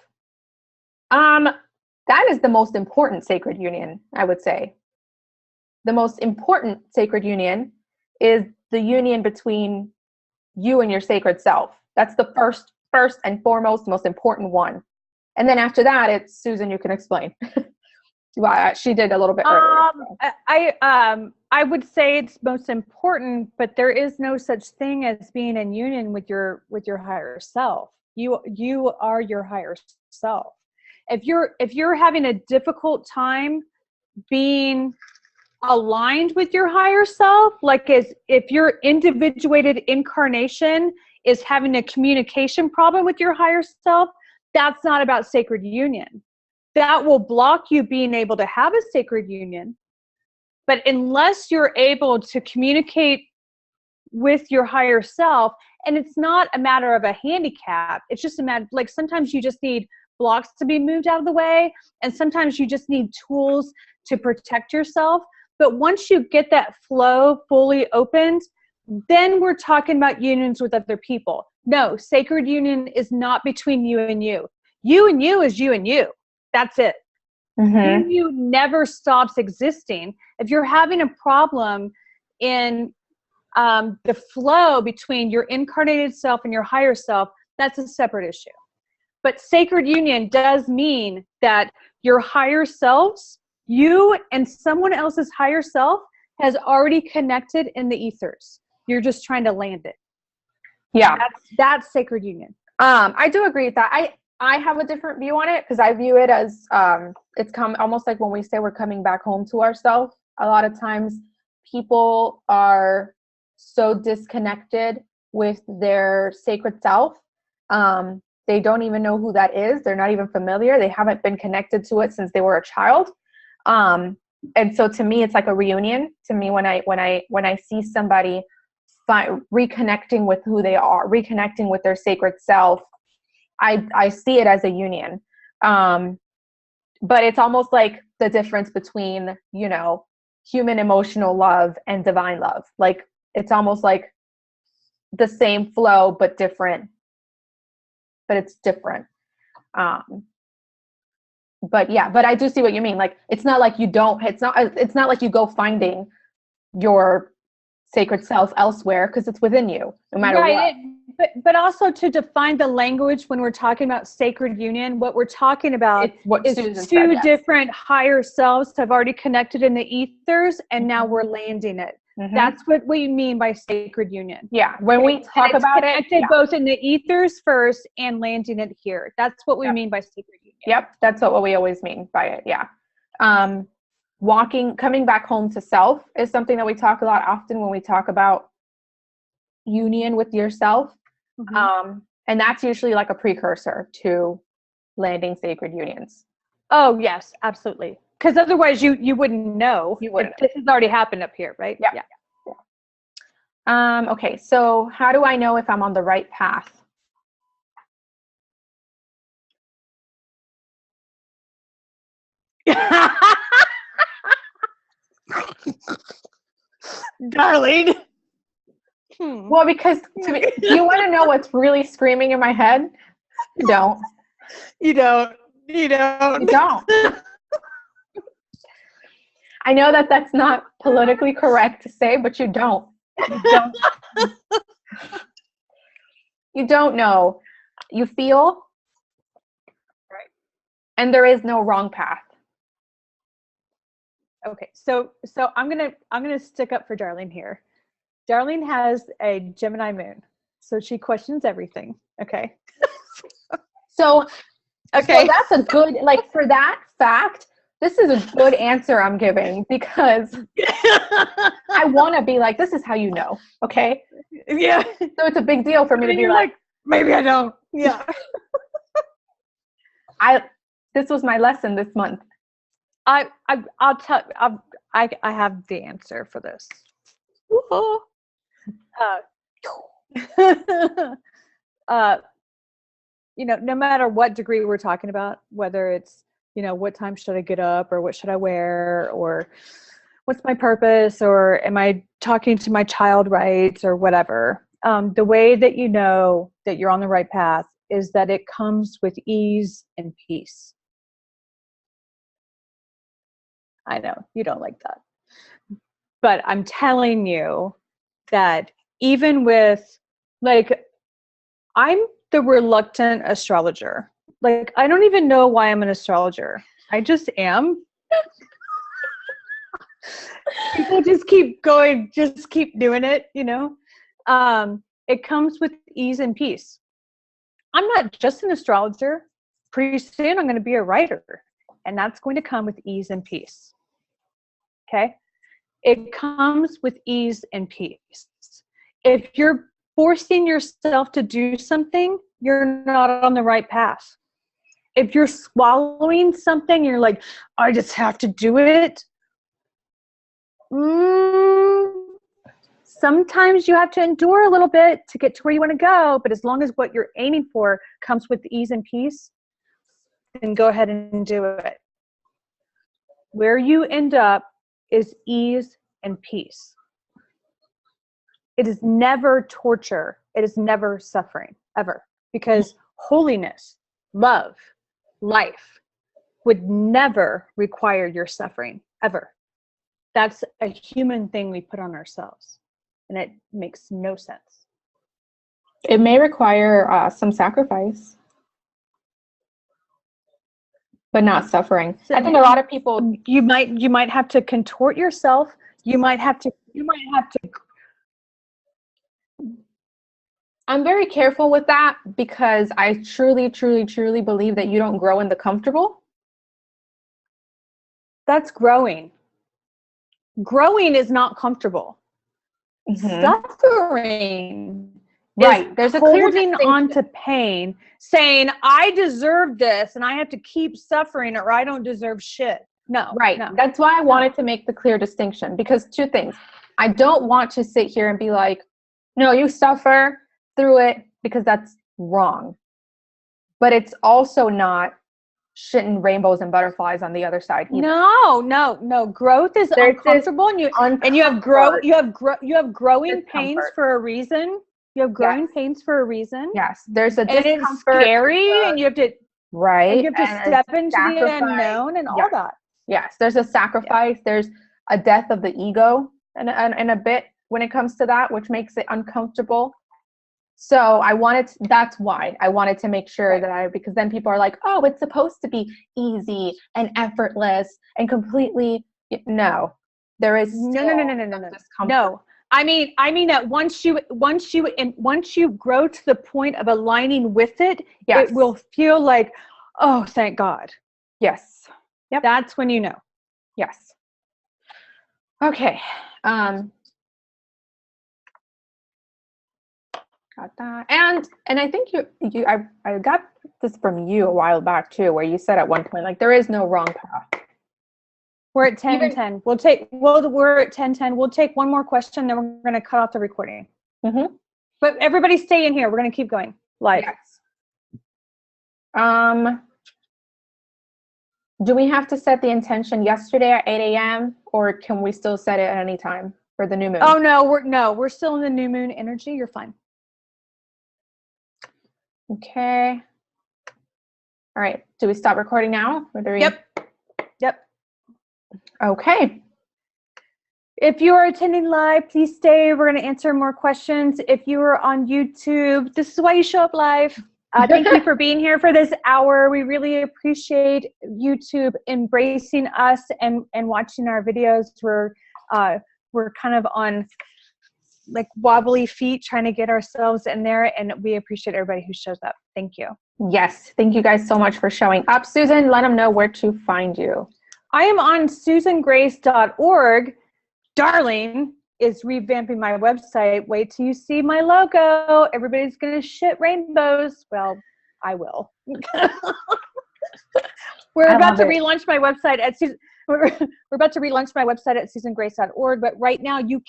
That is the most important sacred union, I would say. The most important sacred union is the union between you and your sacred self. That's the first and foremost, most important one. And then after that, it's Susan, you can explain. Well, she did a little bit earlier. So. I would say it's most important, but there is no such thing as being in union with your higher self. You are your higher self. If you're having a difficult time being aligned with your higher self, like if your individuated incarnation is having a communication problem with your higher self, that's not about sacred union. That will block you being able to have a sacred union. But unless you're able to communicate with your higher self, and it's not a matter of a handicap, it's just a matter, like sometimes you just need blocks to be moved out of the way, and sometimes you just need tools to protect yourself. But once you get that flow fully opened, then we're talking about unions with other people. No, sacred union is not between you and you. You and you is you and you. That's it. Mm-hmm. You never stops existing. If you're having a problem in the flow between your incarnated self and your higher self, that's a separate issue. But sacred union does mean that your higher selves, you and someone else's higher self, has already connected in the ethers. You're just trying to land it. Yeah. That's sacred union. I do agree with that. I have a different view on it because I view it as it's almost like when we say we're coming back home to ourselves. A lot of times people are so disconnected with their sacred self. They don't even know who that is. They're not even familiar. They haven't been connected to it since they were a child. And so to me, it's like a reunion. To me, when I see somebody reconnecting with who they are, reconnecting with their sacred self, I see it as a union. But it's almost like the difference between, human emotional love and divine love. Like, it's almost like the same flow, but different. But it's different. But I do see what you mean. Like, it's not like it's not like you go finding your sacred self elsewhere, because it's within you, no matter what. But also to define the language when we're talking about sacred union, what we're talking about is two different higher selves have already connected in the ethers, and now we're landing it. Mm-hmm. That's what we mean by sacred union. Yeah, when we talk about it, connected both in the ethers first and landing it here. That's what we mean by sacred union. Yep, that's what we always mean by it. Yeah. Coming back home to self is something that we talk a lot often when we talk about union with yourself. Mm-hmm. And that's usually like a precursor to landing sacred unions. Oh, yes, absolutely. Because otherwise you wouldn't know. You wouldn't. This has already happened up here, right? Yep. Yeah. Okay, so how do I know if I'm on the right path? Darling. Well, because do you want to know what's really screaming in my head? You don't. You don't. You don't. You don't. I know that that's not politically correct to say, but you don't. You don't. You don't know. You feel. Right. And there is no wrong path. Okay, so I'm gonna stick up for Darlene here. Darlene has a Gemini moon, so she questions everything. Okay. So, Okay. so that's a good, like, for that fact, this is a good answer I'm giving, because I want to be like, this is how you know, okay? Yeah. So it's a big deal for me to be you're like, maybe I don't. Yeah. this was my lesson this month. I'll tell. I have the answer for this. No matter what degree we're talking about, whether it's, what time should I get up, or what should I wear, or what's my purpose, or am I talking to my child right, or whatever. The way that you know that you're on the right path is that it comes with ease and peace. I know you don't like that, but I'm telling you that even with, like, I'm the reluctant astrologer. Like, I don't even know why I'm an astrologer. I just am. People just keep going, just keep doing it, It comes with ease and peace. I'm not just an astrologer. Pretty soon I'm going to be a writer, and that's going to come with ease and peace. Okay? It comes with ease and peace. If you're forcing yourself to do something, you're not on the right path. If you're swallowing something, you're like, I just have to do it. Sometimes you have to endure a little bit to get to where you want to go, but as long as what you're aiming for comes with ease and peace, then go ahead and do it. Where you end up is ease and peace. It is never torture. It is never suffering, ever. Because holiness, love, life would never require your suffering, ever. That's a human thing we put on ourselves, and it makes no sense. It may require some sacrifice, but not suffering. So I think a lot of people, you might have to contort yourself. You might have to. I'm very careful with that, because I truly, truly, truly believe that you don't grow in the comfortable. That's growing. Growing is not comfortable. Suffering, right? There's a holding on to pain, saying I deserve this, and I have to keep suffering, or I don't deserve shit. No, right. No. That's why I wanted to make the clear distinction, because two things. I don't want to sit here and be like, no, you suffer through it, because that's wrong. But it's also not shit and rainbows and butterflies on the other side either. No. Growth is uncomfortable, and you have growing pains for a reason. You have growing pains for a reason. Yes, there's a discomfort. And it's scary, and you have to right. And you have to step into the unknown and all that. Yes, there's a sacrifice. There's a death of the ego, and a bit when it comes to that, which makes it uncomfortable. So that's why I wanted to make sure that because then people are like, oh, it's supposed to be easy and effortless and completely, no, there is no. I mean that once you grow to the point of aligning with it, it will feel like, oh, thank God. Yes. Yep. That's when you know. Yes. Okay. Got that. And I think I got this from you a while back too, where you said at one point, like, there is no wrong path. We're at 10:10. We're at 10:10. We'll take one more question, then we're going to cut off the recording. Mm-hmm. But everybody stay in here. We're going to keep going live. Yes. Do we have to set the intention yesterday at 8 a.m. or can we still set it at any time for the new moon? Oh no, we're still in the new moon energy. You're fine. Okay. All right. Do we stop recording now? Yep. Okay. If you are attending live, please stay. We're going to answer more questions. If you are on YouTube, this is why you show up live. Thank you for being here for this hour. We really appreciate YouTube embracing us and watching our videos. We're kind of on like wobbly feet trying to get ourselves in there, and we appreciate everybody who shows up. Thank you. Yes. Thank you guys so much for showing up. Susan, let them know where to find you. I am on susangrace.org. Darling is revamping my website. Wait till you see my logo. Everybody's going to shit rainbows. Well, I will. We're about to relaunch my website at susangrace.org, but right now you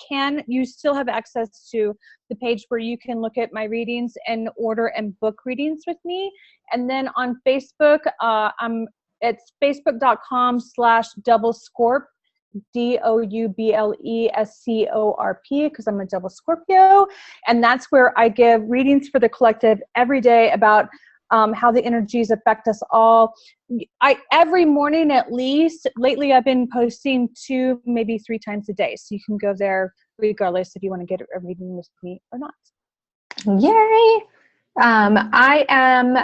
still have access to the page where you can look at my readings and order and book readings with me. And then on Facebook, it's facebook.com/doublescorp, DOUBLESCORP, because I'm a double Scorpio. And that's where I give readings for the collective every day about how the energies affect us all. Every morning at least. Lately I've been posting 2, maybe 3 times a day. So you can go there regardless if you want to get a reading with me or not. Yay! I am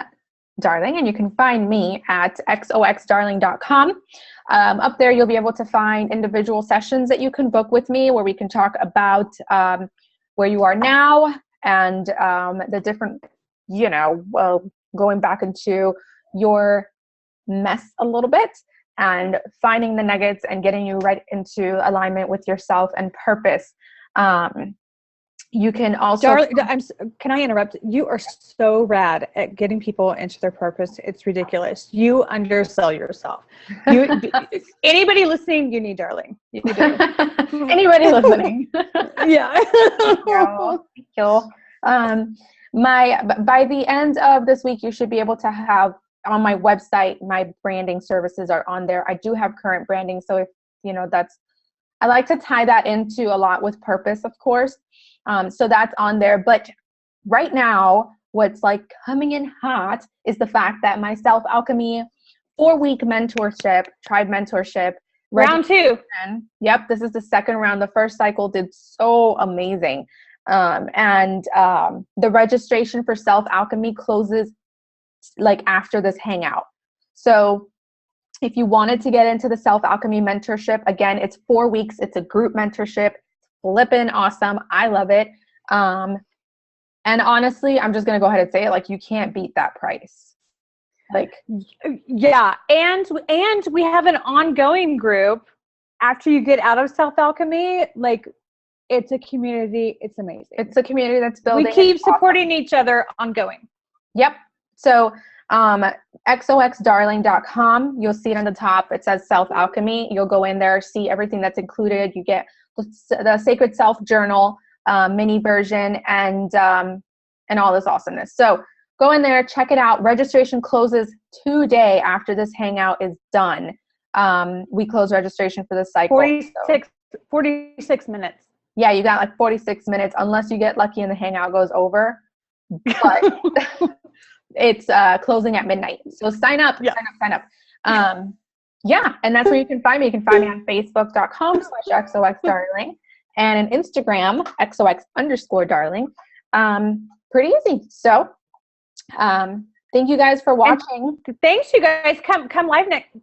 Darling, and you can find me at xoxdarling.com. Up there, you'll be able to find individual sessions that you can book with me where we can talk about where you are now and the different, going back into your mess a little bit and finding the nuggets and getting you right into alignment with yourself and purpose. You can also... Darling, can I interrupt? You are so rad at getting people into their purpose. It's ridiculous. You undersell yourself. Anybody listening, you need Darling. You do. Anybody listening. Yeah. Thank you. By the end of this week, you should be able to have on my website, my branding services are on there. I do have current branding. So if, I like to tie that into a lot with purpose, of course. So that's on there. But right now, what's like coming in hot is the fact that my Self Alchemy 4-week mentorship, tribe mentorship. Round 2. Yep. This is the second round. The first cycle did so amazing. The registration for Self Alchemy closes like after this hangout. So if you wanted to get into the Self Alchemy mentorship, again, it's 4 weeks. It's a group mentorship. Flippin' awesome. I love it. And honestly, I'm just going to go ahead and say it. Like, you can't beat that price. Like, yeah. And we have an ongoing group after you get out of Self Alchemy. Like, it's a community. It's amazing. It's a community that's building. We keep supporting each other ongoing. Yep. So, xoxdarling.com, you'll see it on the top. It says Self Alchemy. You'll go in there, see everything that's included. You get the Sacred Self Journal mini version and all this awesomeness. So go in there, check it out. Registration closes today after this hangout is done. We close registration for this cycle. 46 minutes. Yeah, you got like 46 minutes unless you get lucky and the hangout goes over. But it's closing at midnight. So sign up. Yeah, and that's where you can find me. You can find me on facebook.com/xoxdarling and on Instagram, xox_darling. Pretty easy. So thank you guys for watching. And thanks, you guys. Come live next.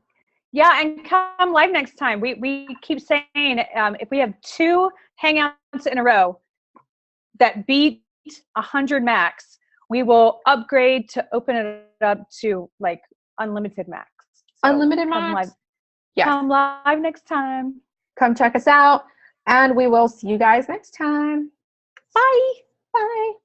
Yeah, and come live next time. We keep saying if we have 2 hangouts in a row that beat 100 max, we will upgrade to open it up to like unlimited max. So unlimited max. Yeah. Come live next time. Come check us out, and we will see you guys next time. Bye. Bye.